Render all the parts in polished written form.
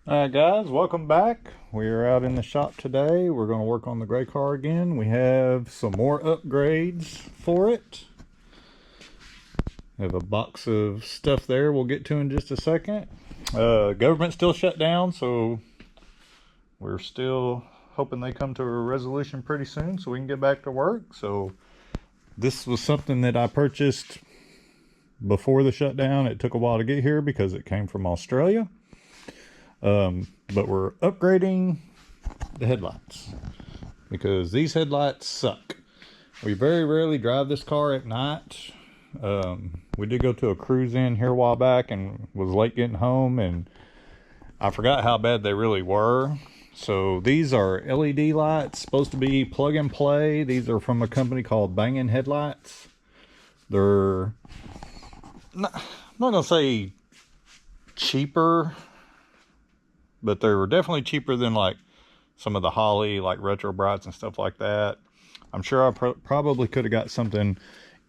Alright guys, welcome back. We are out in the shop today. We're going to work on the gray car again. We have some more upgrades for it. I have a box of stuff there we'll get to in just a second. Government's still shut down, so we're still hoping they come to a resolution pretty soon so we can get back to work. So this was something that I purchased before the shutdown. It took a while to get here because it came from Australia. But we're upgrading the headlights because these headlights suck. We very rarely drive this car at night. We did go to a cruise in here a while back and was late getting home, and I forgot how bad they really were. So these are LED lights, supposed to be plug and play. These are from a company called Bangin' Headlights. They're not, I'm not gonna say cheaper, but they were definitely cheaper than like some of the Holly, like Retro Brights and stuff like that. I'm sure I probably could have got something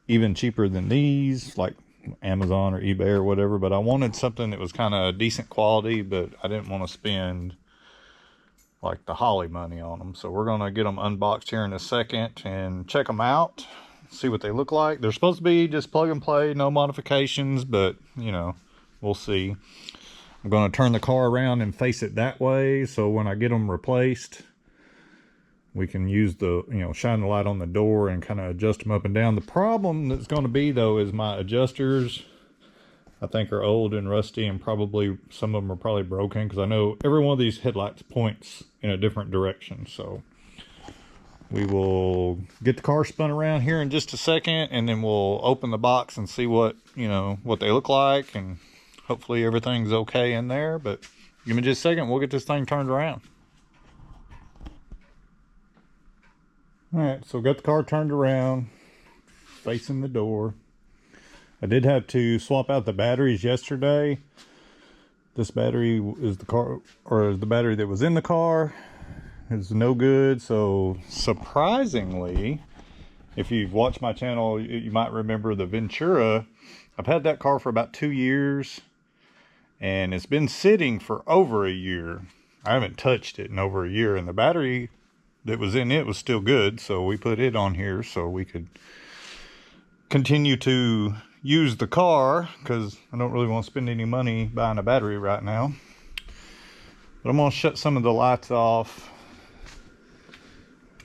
even cheaper than these, like Amazon or eBay or whatever, but I wanted something that was kind of decent quality, but I didn't want to spend like the Holly money on them. So we're going to get them unboxed here in a second and check them out, see what they look like. They're supposed to be just plug and play, no modifications, but you know, we'll see. I'm going to turn the car around and face it that way, so when I get them replaced, we can use the, shine the light on the door and kind of adjust them up and down. The problem that's going to be, though, is my adjusters, I think, are old and rusty, and probably some of them are probably broken, because I know every one of these headlights points in a different direction. So we will get the car spun around here in just a second, and then we'll open the box and see what, what they look like, and hopefully everything's okay in there. But give me just a second, we'll get this thing turned around. Alright, so got the car turned around, facing the door. I did have to swap out the batteries yesterday. This battery is the battery that was in the car is no good. So surprisingly, if you've watched my channel, you might remember the Ventura. I've had that car for about 2 years, and it's been sitting for over a year. I haven't touched it in over a year, and the battery that was in it was still good, so we put it on here so we could continue to use the car, because I don't really want to spend any money buying a battery right now. But I'm going to shut some of the lights off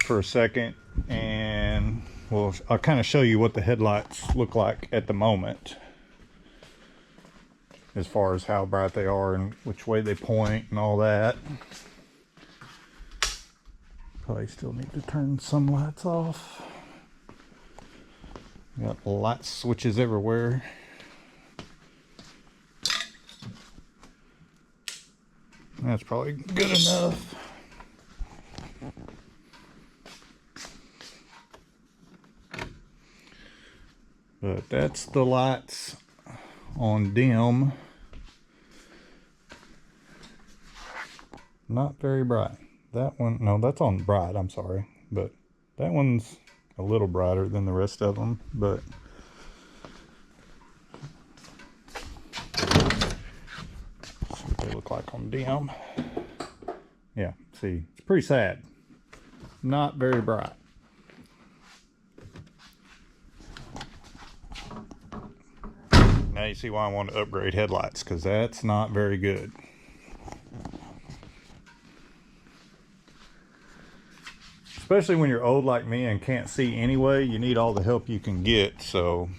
for a second, and I'll kind of show you what the headlights look like at the moment, as far as how bright they are and which way they point and all that. Probably still need to turn some lights off. Got light switches everywhere. That's probably good enough. But that's the lights on dim. Not very bright. That one, no, that's on bright, I'm sorry. But that one's a little brighter than the rest of them, but see what they look like on dim. Yeah, see, it's pretty sad. Not very bright. Now you see why I want to upgrade headlights, because that's not very good. Especially when you're old like me and can't see anyway, you need all the help you can get. So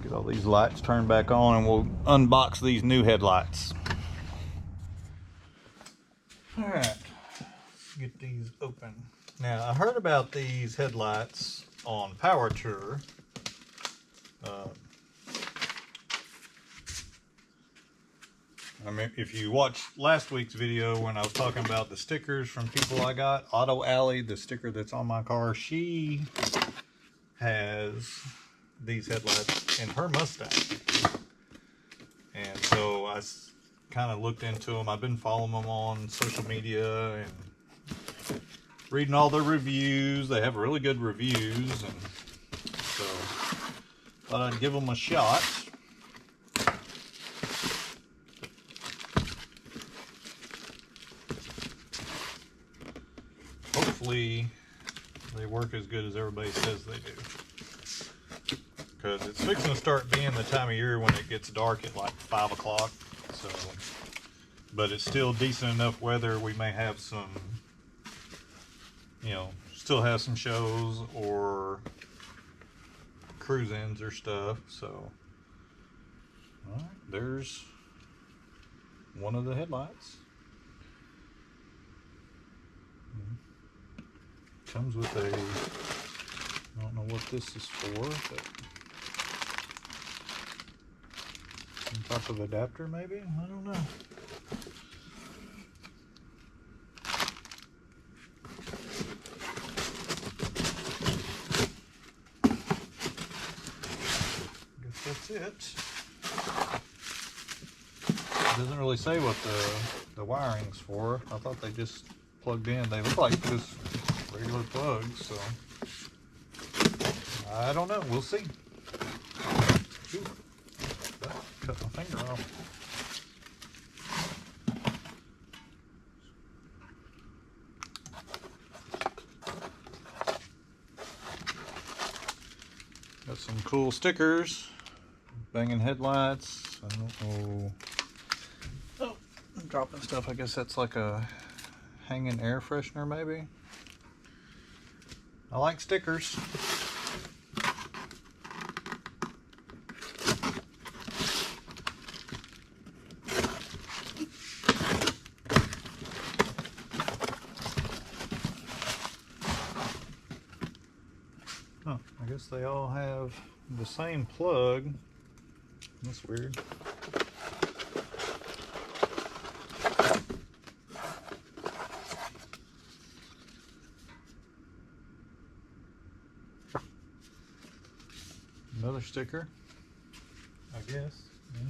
get all these lights turned back on, and we'll unbox these new headlights. All right, let's get these open. Now, I heard about these headlights on Power Tour. I mean, if you watched last week's video when I was talking about the stickers from people I got, Auto Alley, the sticker that's on my car, she has these headlights in her Mustang. And so I kind of looked into them. I've been following them on social media and reading all their reviews. They have really good reviews, and so thought I'd give them a shot. hopefully they work as good as everybody says they do. Because it's fixing to start being the time of year when it gets dark at like 5 o'clock. So, but it's still decent enough weather. We may have some, you know, still have some shows or cruise-ins or stuff. So, all right, there's one of the headlights. Comes with a, I don't know what this is for, but some type of adapter maybe? I don't know. Guess that's it. It doesn't really say what the wiring's for. I thought they just plugged in. They look like just regular plugs, so I don't know. We'll see. Ooh, that cut my finger off. Got some cool stickers. Banging headlights. I don't know. Oh, I'm dropping stuff. I guess that's like a hanging air freshener, maybe. I like stickers. Huh, I guess they all have the same plug. That's weird. Another sticker, I guess. Yeah.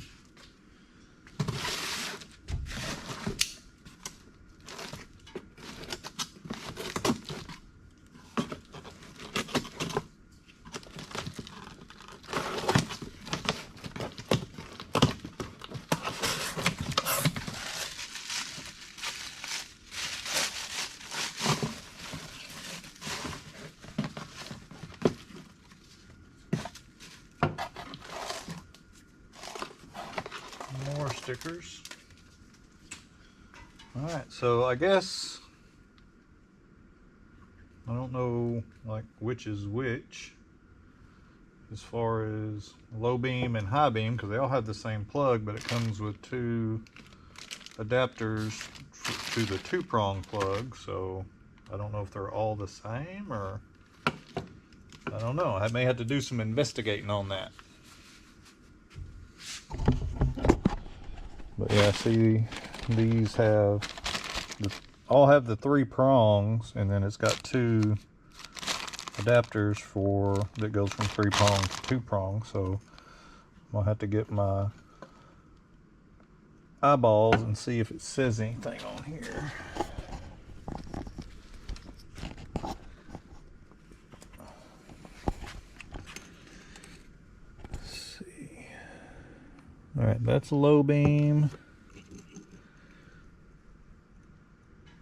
Stickers. All right, so I guess I don't know like which is which as far as low beam and high beam, because they all have the same plug, but it comes with two adapters to the 2-prong plug. So I don't know if they're all the same, or I don't know. I may have to do some investigating on that. But yeah, see, these have all have the 3 prongs, and then it's got 2 adapters for that goes from 3-prong to 2-prong. So I'll have to get my eyeballs and see if it says anything on here. All right, that's low beam.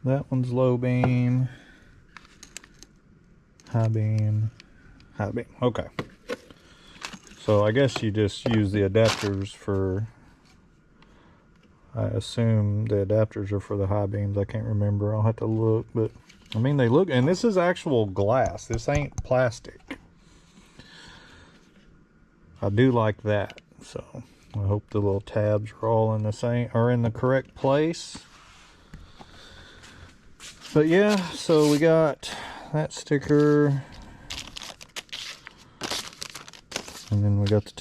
That one's low beam. High beam. High beam. Okay. So I guess you just use the adapters for, I assume the adapters are for the high beams. I can't remember. I'll have to look, but I mean, they look, and this is actual glass. This ain't plastic. I do like that. So I hope the little tabs are all in the same, are in the correct place. But yeah, so we got that sticker, and then we got the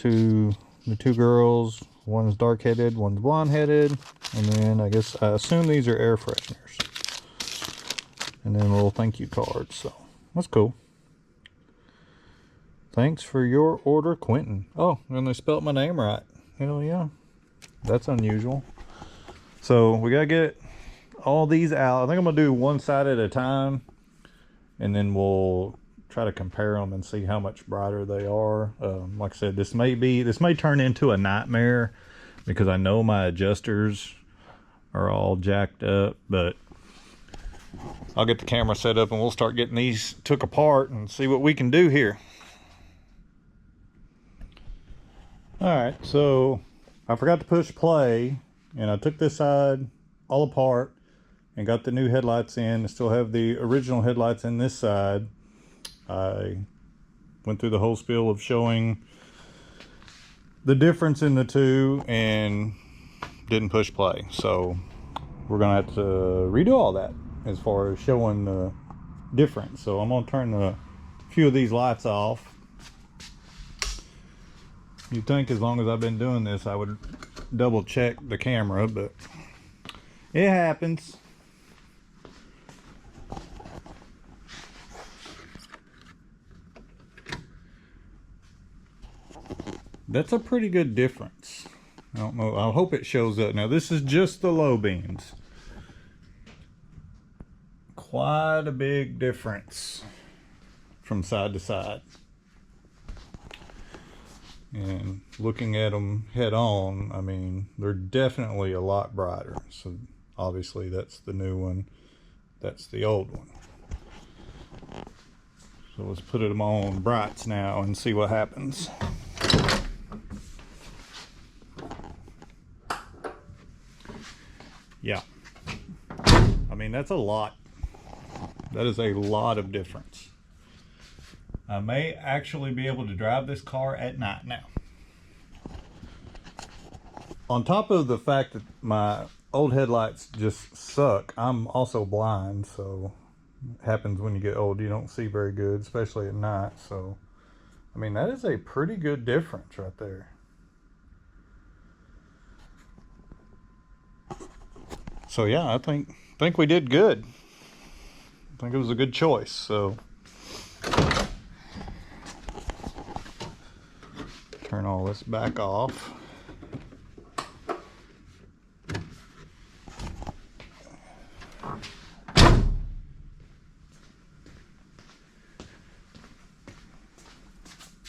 two girls. One's dark-headed, one's blonde-headed, and then I guess I assume these are air fresheners. And then a little thank you card. So that's cool. Thanks for your order, Quentin. Oh, and they spelt my name right. Hell yeah. That's unusual. So we gotta get all these out. I think I'm gonna do one side at a time, and then we'll try to compare them and see how much brighter they are. Like I said, this may turn into a nightmare because I know my adjusters are all jacked up, but I'll get the camera set up and we'll start getting these took apart and see what we can do here. Alright, so I forgot to push play, and I took this side all apart and got the new headlights in. I still have the original headlights in this side. I went through the whole spiel of showing the difference in the two and didn't push play. So we're gonna have to redo all that as far as showing the difference. So I'm gonna turn a few of these lights off. You'd think as long as I've been doing this I would double check the camera, but it happens. That's a pretty good difference. I don't know, I hope it shows up. Now this is just the low beams. Quite a big difference from side to side. And looking at them head on, I mean, they're definitely a lot brighter. So obviously that's the new one, that's the old one. So let's put them on brights now and see what happens. Yeah, I mean, that's a lot. That is a lot of difference. I may actually be able to drive this car at night now. On top of the fact that my old headlights just suck, I'm also blind, so it happens when you get old. You don't see very good, especially at night. So, I mean, that is a pretty good difference right there. So yeah, I think we did good. I think it was a good choice. So turn all this back off.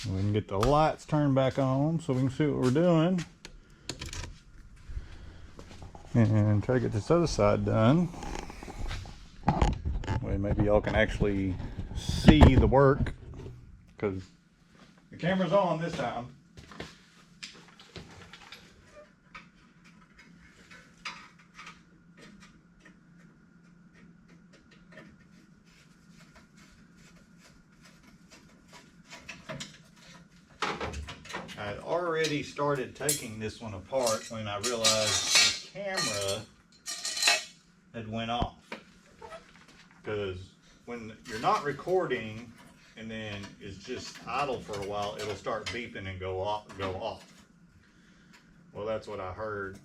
We can get the lights turned back on so we can see what we're doing. And try to get this other side done. Well, maybe y'all can actually see the work, because the camera's on this time. I'd already started taking this one apart when I realized the camera had went off. Because when you're not recording and then it's just idle for a while, it'll start beeping and go off. Well, that's what I heard.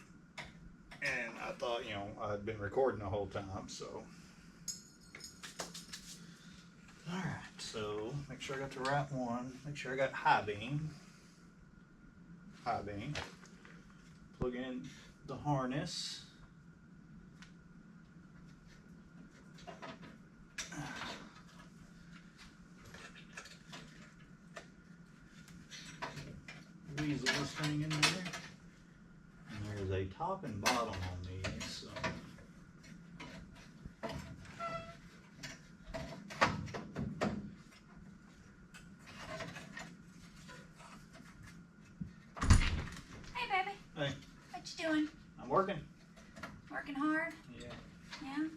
And I thought, you know, I'd been recording the whole time, so. Alright, so make sure I got the right one. Make sure I got high beam. High beam. Plug in the harness. Weasel this thing in there. And there's a top and bottom on these. So. Hey, baby. Hey. What you doing? I'm working. Working hard? Yeah. Yeah? Is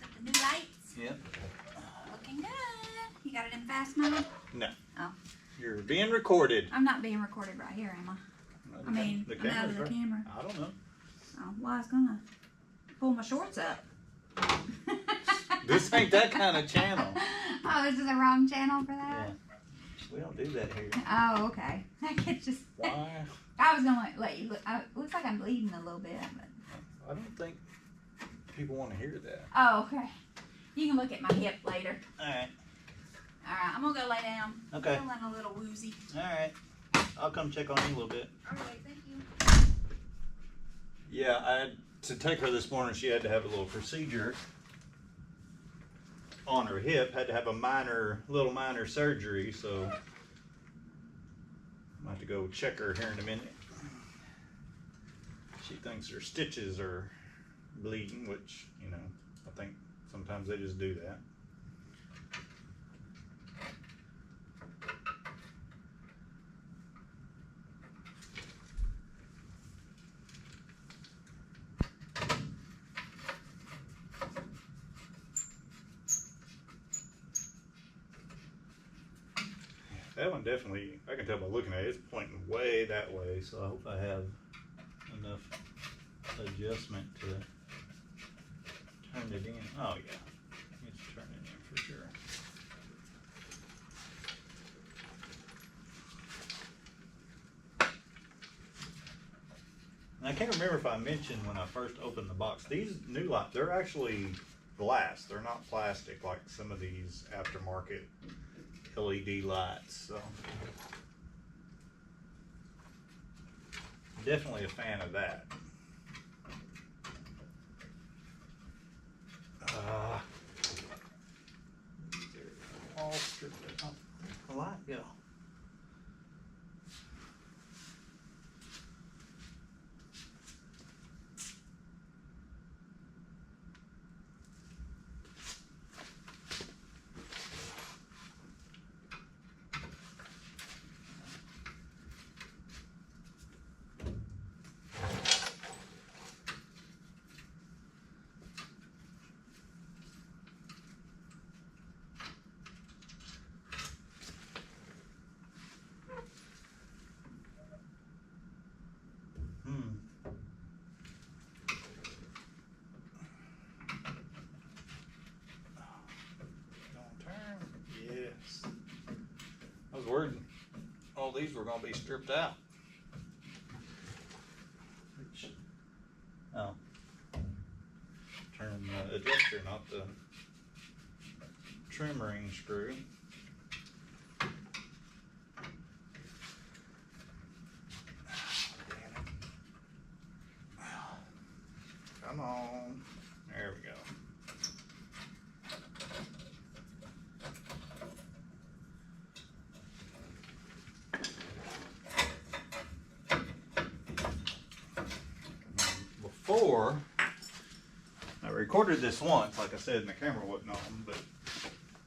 it the new lights? Yep. Looking good. You got it in fast mode? No. Oh. You're being recorded. I'm not being recorded right here, am I? I mean, I'm out of the camera. I don't know. Oh, well, I was gonna pull my shorts up. This ain't that kind of channel. Oh, this is the wrong channel for that? Yeah. We don't do that here. Oh, okay. I could just... Why? I was gonna let you look. Looks like I'm bleeding a little bit, but... I don't think people want to hear that. Oh, okay. You can look at my hip later. Alright. Alright, I'm gonna go lay down. Okay. I'm feeling a little woozy. Alright. I'll come check on you a little bit. Alright, thank you. Yeah, I had to take her this morning. She had to have a little procedure on her hip. Had to have a little minor surgery, so I'm have to go check her here in a minute. She thinks her stitches are bleeding, which, you know, I think Sometimes they just do that. That one definitely, I can tell by looking at it, it's pointing way that way, so I hope I have enough adjustment to turn it in. Oh yeah, it's turning in for sure. And I can't remember if I mentioned when I first opened the box, these new lights, they're actually glass. They're not plastic like some of these aftermarket LED lights. So definitely a fan of that. All stripped out. The light go. I was worried all these were going to be stripped out. Oh, turn the adjuster, not the trim ring screw. Come on. There we go. Before, I recorded this once, like I said, and the camera wasn't on, but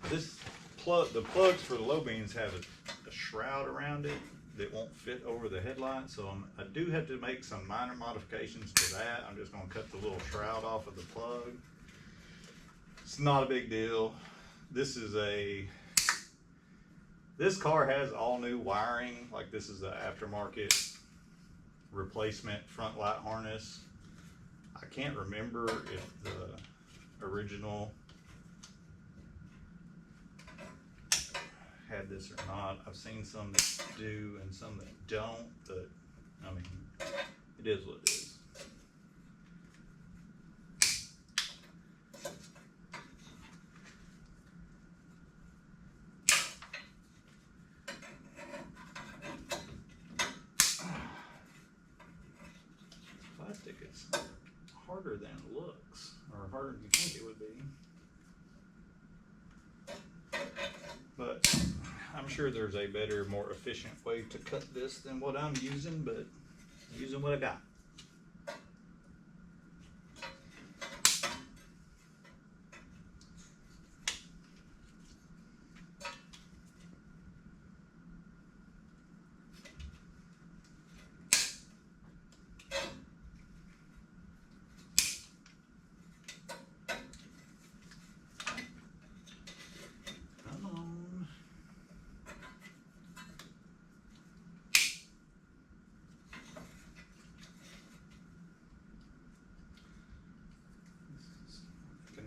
this plug, the plugs for the low beams have a shroud around it that won't fit over the headlight, so I do have to make some minor modifications to that. I'm just going to cut the little shroud off of the plug. It's not a big deal. This car has all new wiring, like this is the aftermarket replacement front light harness. I can't remember if the original had this or not. I've seen some that do and some that don't, but I mean, it is what it is. Plastic is harder than it looks, or harder than you think it would be. But I'm sure there's a better, more efficient way to cut this than what I'm using, but I'm using what I got.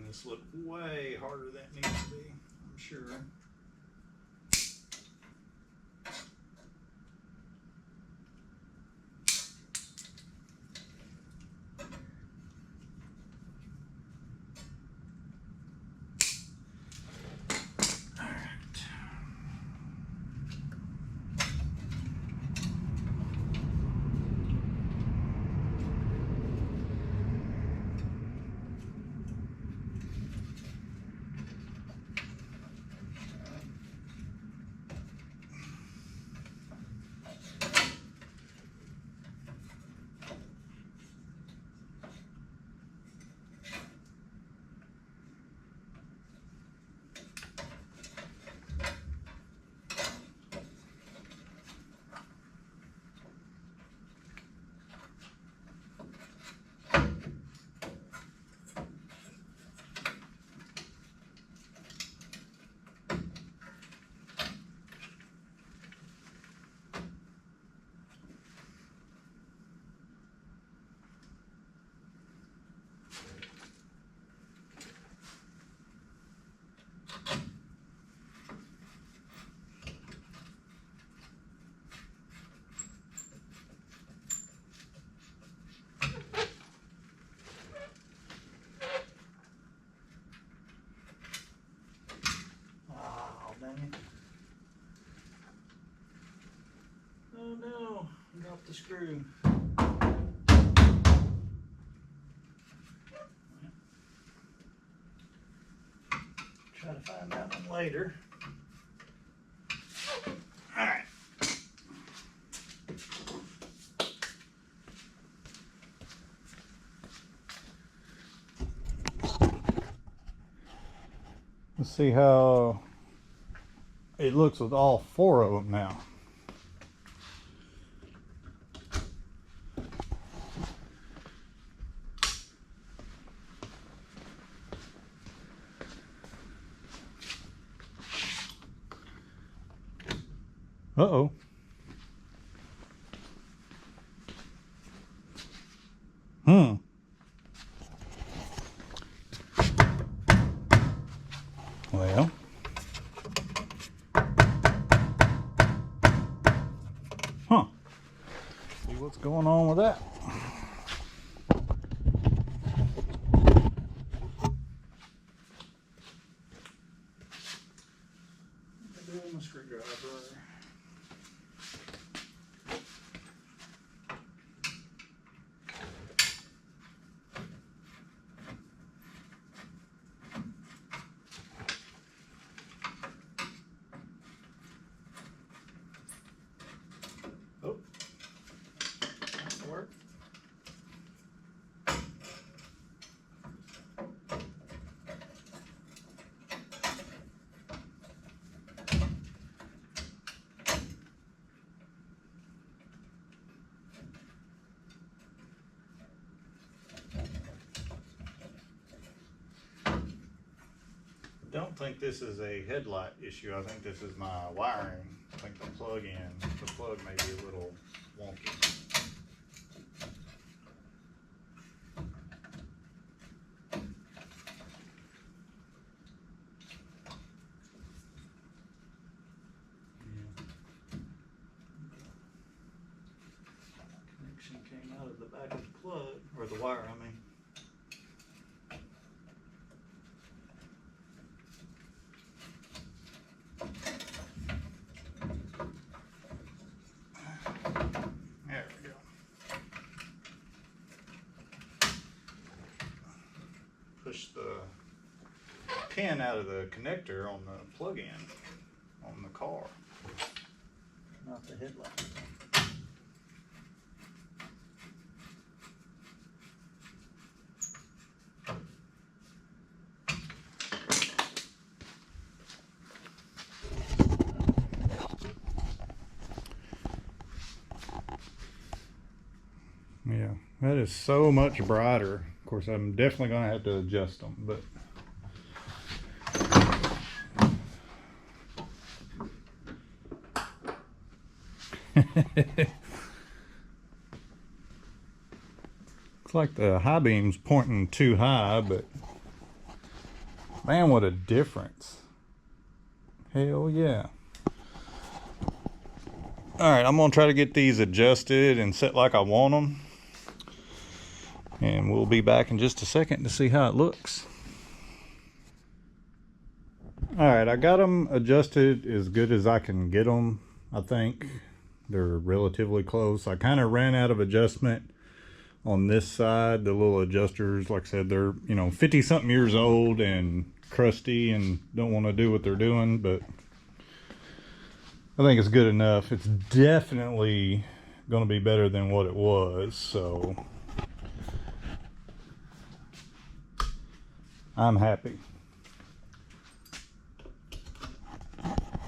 This look way harder than it needs to be, I'm sure. screw. Try to find that one later. All right. Let's see how it looks with all 4 of them now. Uh-oh. Well. See what's going on with that. Doing my screwdriver. Oh, that'll work. I don't think this is a headlight issue. I think this is my wiring. I think the plug may be a little wonky. Connection came out of the back of the plug, or the wire, I mean. There we go. Push the pin out of the connector on the plug-in on the car, not the headlight. Yeah, that is so much brighter. Of course, I'm definitely going to have to adjust them, but looks like the high beam's pointing too high, but man, what a difference. Hell yeah. All right, I'm going to try to get these adjusted and set like I want them. And we'll be back in just a second to see how it looks. All right, I got them adjusted as good as I can get them. I think they're relatively close. I kind of ran out of adjustment on this side. The little adjusters, like I said, they're 50 something years old and crusty and don't want to do what they're doing, but I think it's good enough. It's definitely going to be better than what it was, so I'm happy.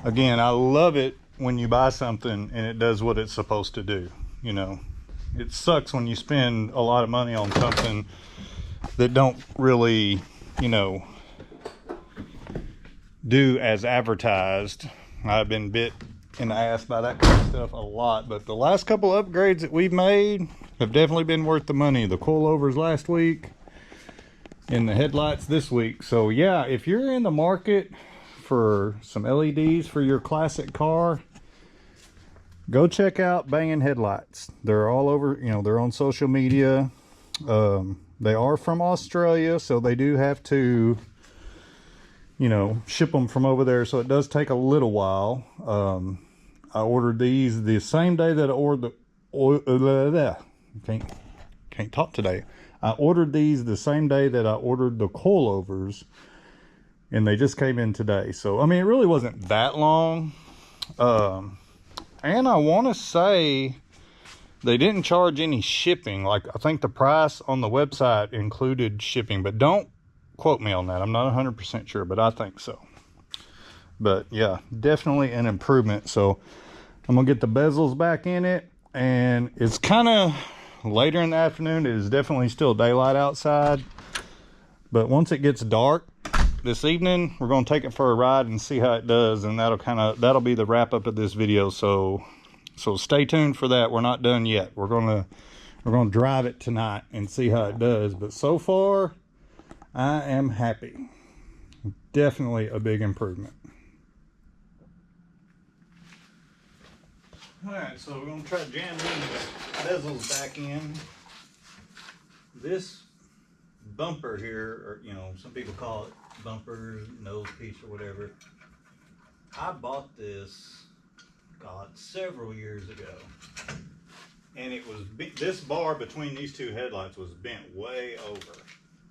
Again, I love it when you buy something and it does what it's supposed to do. It sucks when you spend a lot of money on something that don't really, do as advertised. I've been bit in the ass by that kind of stuff a lot, but the last couple upgrades that we've made have definitely been worth the money. The coilovers last week and the headlights this week. So yeah, if you're in the market for some LEDs for your classic car, go check out Bangin' Headlights. They're all over, they're on social media. They are from Australia, so they do have to ship them from over there, so it does take a little while. I ordered these the same day that I can't talk today. I ordered these the same day that I ordered the coilovers, and they just came in today. So I mean, it really wasn't that long. And I want to say they didn't charge any shipping. Like, I think the price on the website included shipping, but don't quote me on that. I'm not 100% sure, but I think so. But yeah, definitely an improvement. So I'm gonna get the bezels back in it, and it's kind of later in the afternoon. It is definitely still daylight outside, but once it gets dark this evening, we're gonna take it for a ride and see how it does, and that'll be the wrap up of this video. So stay tuned for that. We're not done yet. We're gonna drive it tonight and see how it does. But so far, I am happy. Definitely a big improvement. All right, so we're gonna try to jam these bezels back in. This bumper here, or you know, some people call it bumper, nose piece, or whatever. I bought this, God, several years ago, and it was this bar between these two headlights was bent way over,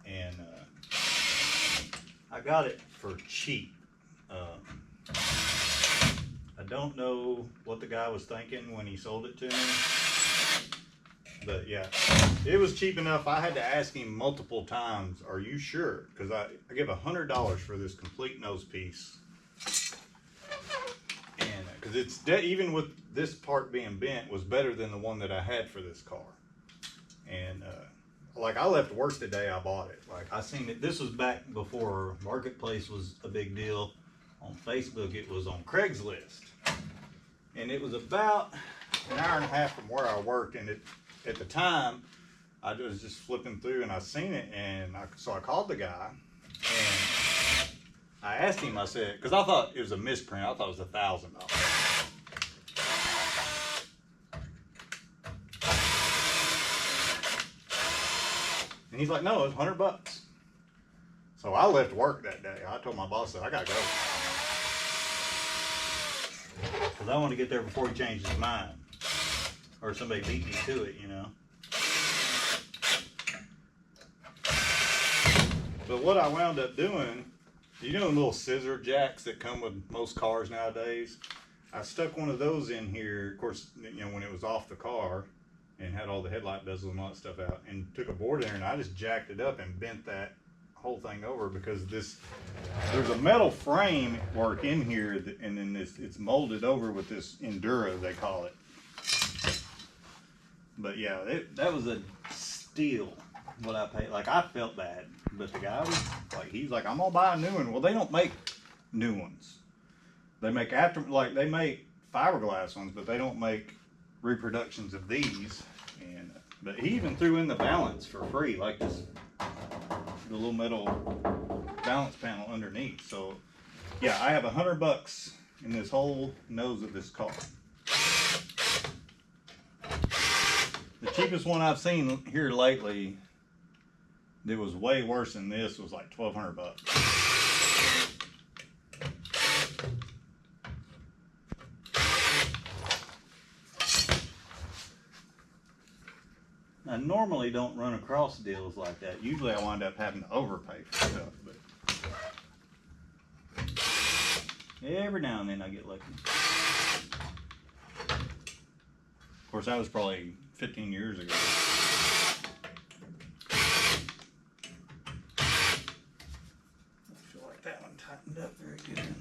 and I got it for cheap. I don't know what the guy was thinking when he sold it to me, but yeah, it was cheap enough. I had to ask him multiple times, "Are you sure?" Because I give $100 for this complete nose piece, and because it's even with this part being bent, was better than the one that I had for this car. And like, I left work the day I bought it. Like, I seen it. This was back before Marketplace was a big deal. On Facebook, it was on Craigslist, and it was about an hour and a half from where I worked. And at the time, I was just flipping through, and I seen it, and so I called the guy, and I asked him. I said, because I thought it was a misprint. I thought it was $1,000. And he's like, "No, it's $100." So I left work that day. I told my boss that I gotta go, because I want to get there before he changes his mind, or somebody beat me to it, you know. But what I wound up doing, you know, the little scissor jacks that come with most cars nowadays. I stuck one of those in here, of course, you know, when it was off the car, and had all the headlight bezels and all that stuff out, and took a board in there, and I just jacked it up and bent that whole thing over, because there's a metal frame work in here, and then it's molded over with this Enduro, they call it. But yeah, that was a steal what I paid. Like, I felt bad, but the guy was like, he's like, "I'm gonna buy a new one." Well, they don't make new ones. They make they make fiberglass ones, but they don't make reproductions of these. And but he even threw in the balance for free, like the little metal balance panel underneath. So yeah, I have $100 in this whole nose of this car. The cheapest one I've seen here lately that was way worse than this was like $1,200. I normally don't run across deals like that. Usually I wind up having to overpay for stuff, but every now and then I get lucky. Of course, that was probably 15 years ago. I feel like that one tightened up very good.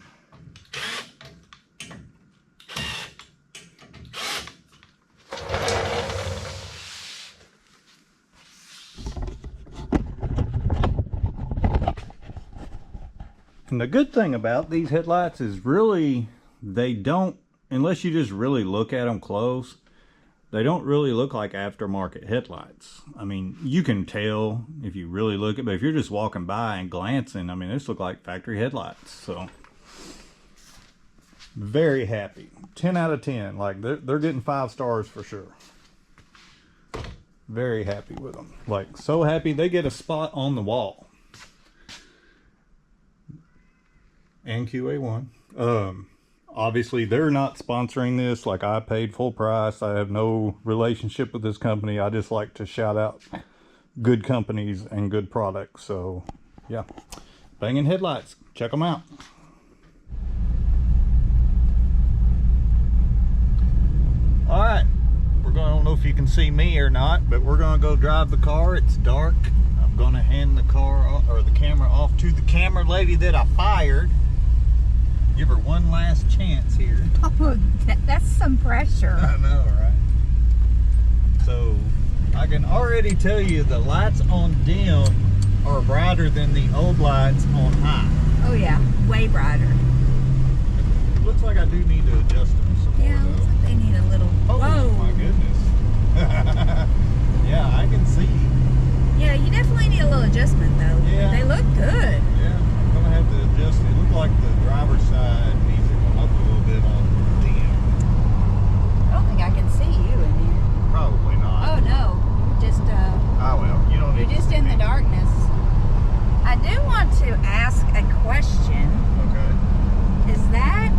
And the good thing about these headlights is really, they don't, unless you just really look at them close, they don't really look like aftermarket headlights. I mean, you can tell if you really look at it, but if you're just walking by and glancing, I mean, this look like factory headlights. So very happy. 10 out of 10. Like, they're getting 5 stars for sure. Very happy with them. Like, so happy they get a spot on the wall. And QA1. Obviously, they're not sponsoring this. Like, I paid full price. I have no relationship with this company. I just like to shout out good companies and good products. So, yeah. Banging Headlights. Check them out. All right. I don't know if you can see me or not, but we're going to go drive the car. It's dark. I'm going to hand the car or the camera off to the camera lady that I fired. Give her one last chance here. Oh, that's some pressure. I know, right? So I can already tell you the lights on dim are brighter than the old lights on high. Oh yeah, way brighter. It looks like I do need to adjust them some more. Yeah, looks like they need a little. Oh Whoa. my goodness. Yeah, I can see. Yeah, you definitely need a little adjustment though. Yeah. They look good. Yeah, I'm gonna have to adjust it. It looks like the driver's side needs to come up a little bit on dim. I don't think I can see you in here. Probably not. Oh no, you're just Oh well, you don't need you're just to in see the me. darkness. I do want to ask a question. Okay. Is that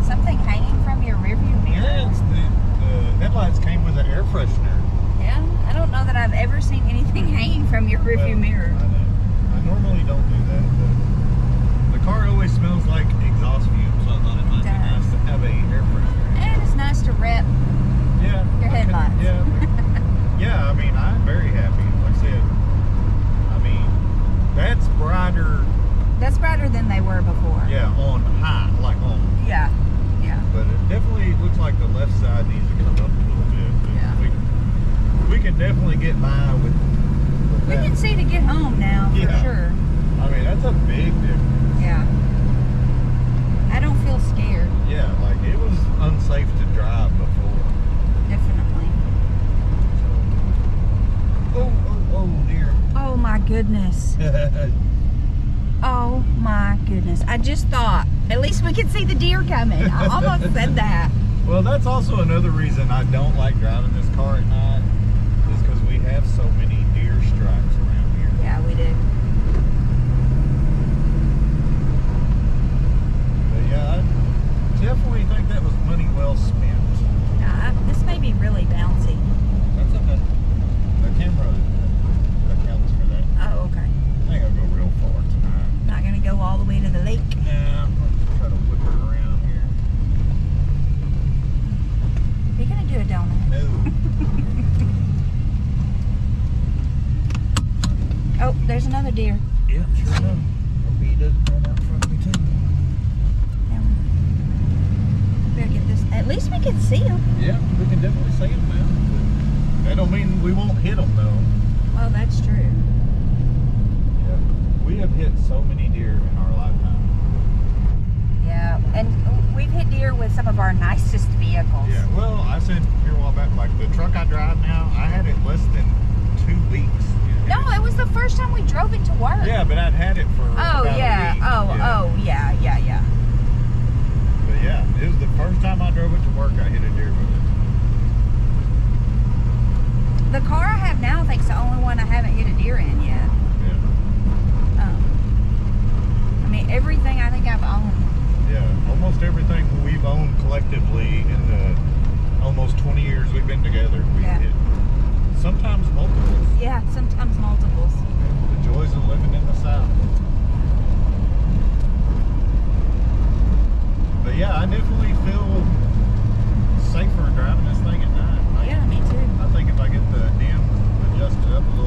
something hanging from your rearview mirror? Yeah, the headlights came with an air freshener. Yeah, I don't know that I've ever seen anything hanging from your rearview mirror. I know. I normally don't do that, but the car always smells like exhaust fumes, so I thought it might be nice to have a air freshener. And it's nice to rep Yeah. your headlights. Yeah. Yeah, I mean, I'm very happy. Like I said, I mean, that's brighter. That's brighter than they were before. Yeah, on high, like on. Yeah. Yeah. But it definitely looks like the left side needs to come up a little bit. But Yeah. we can definitely get by with We that. can see to get home now, for Yeah. sure. I mean, that's a big difference. Yeah. I don't feel scared. Yeah, like it was unsafe to drive before. Definitely. Oh dear. Oh my goodness. Oh my goodness. I just thought, at least we could see the deer coming. I almost said that. Well, that's also another reason I don't like driving this car at night, is because we have so many deer strikes around here. Yeah, we did. But yeah, I definitely think that was money well spent. This may be really bouncy. That's okay. The camera accounts for that. Oh, okay. I think I'll go real far tonight. Not gonna go all the way to the lake. Yeah, I'm going to try to whip her around here. You're gonna do a donut. No. Oh, there's another deer. Yeah, sure enough. Hope he doesn't run out in front of me too. Better get this. At least we can see him. Yeah, we can definitely see him now. That don't mean we won't hit them though. Well, that's true. Yeah. We have hit so many deer in our lifetime. Yeah, and we've hit deer with some of our nicest vehicles. Yeah, well, I said here a while back, like the truck I drive now, I had it less than 2 weeks. No, it was the first time we drove it to work. Yeah, but I'd had it for Oh, about yeah. a week. Yeah. But yeah, it was the first time I drove it to work, I hit a deer with it. The car I have now, I think, is the only one I haven't hit a deer in yet. Yeah. I mean, everything I think I've owned. Yeah, almost everything we've owned collectively in the almost 20 years we've been together, we've hit. Sometimes multiples. Yeah, sometimes multiples. The joys of living in the South. But yeah, I definitely feel safer driving this thing at night. Yeah, me too. I think if I get the dim adjusted up a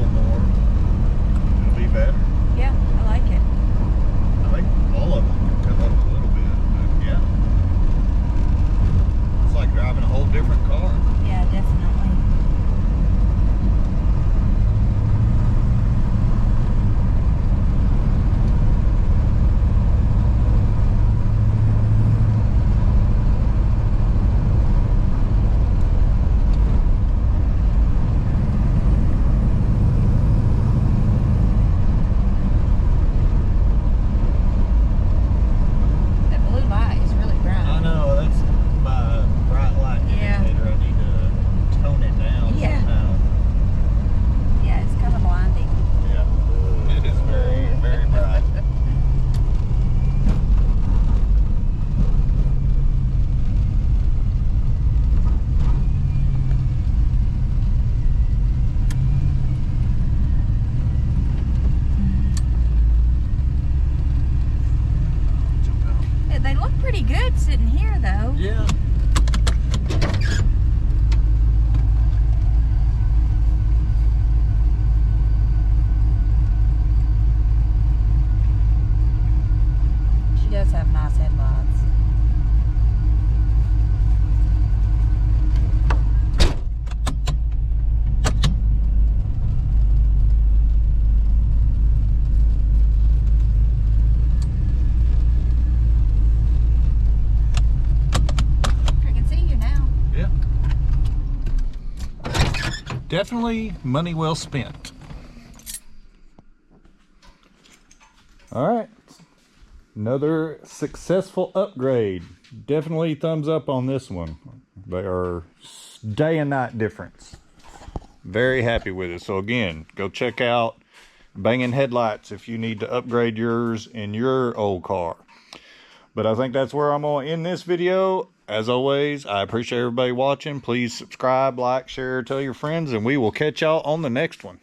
good sitting here, though. Yeah. She does have nice headlights. I can see you now. Yeah. Definitely money well spent. All right. Another successful upgrade. Definitely thumbs up on this one. They are day and night difference. Very happy with it. So again, go check out Banging Headlights if you need to upgrade yours in your old car. But I think that's where I'm going to end this video. As always, I appreciate everybody watching. Please subscribe, like, share, tell your friends, and we will catch y'all on the next one.